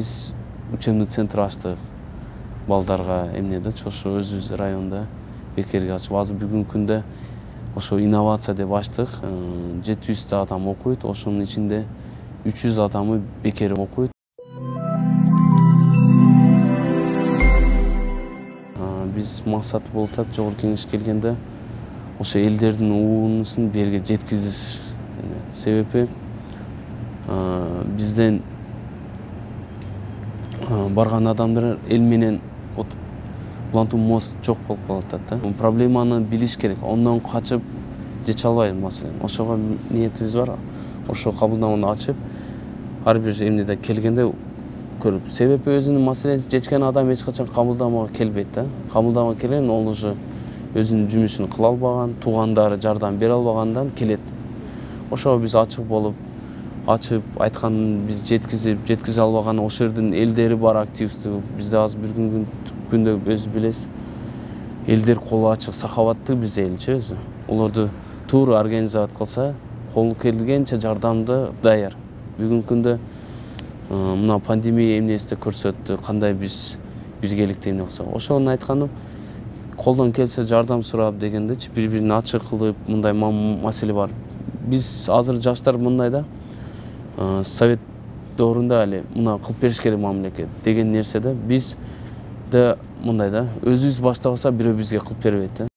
Биз учебный центр ачтык. Балдарга эмнеде ошо өзүбүз районда бекерге ачып, азыр бүгүнкү күндө ошо инновация деп ачтык. 700 адам окуйт, ошонун ичинде 300 адамы бекер окуйт. Биз максат болуп атат жогорку кеңеш келгенде ошо элдердин уунусун берге жеткизиш. Себеби бизден барган адамдар эл менен улантуу мост жок болуп калып атат да. Проблеманы билиш керек. Ондан качып жече албайбыз маселени. Ошого ниетибиз бар. Ошо кабылдаманы ачып, ар бир эмнеде келгенде көрүп. Себеби өзүнүн маселесин чечкен адам эч качан кабылдамага келбейт да. Кабылдамага келген ол уже өзүнүн жумушун кыла албаган, туугандары жардам бере албагандан келет. Ошого биз ачык болуп, ачып айтканын биз жеткизе албаган ошол жердин элдери бар активдүү. Бизде азыр бүгүнкү күндө өзү билесиз, элдер колу ачык, сахаваттуу биз элчи өзү. Олорду туура организовать кылса, колу келгенче жардамды даяр. Бүгүнкү күндө мына пандемия эмнесинде көрсөттү, кандай биз биргеликте эмне кылсак. Ошону айтканым, колдон келсе жардам сурап дегендечи, бири-бирин ачык кылып, мындай маселе бар. Биз азыр жаштар мындай да, совет доорунда эле мына кылып бериш керек мамлекет деген нерседе биз да мындай да, өзүбүз баштабаса бирөө бизге кылып бербейт да.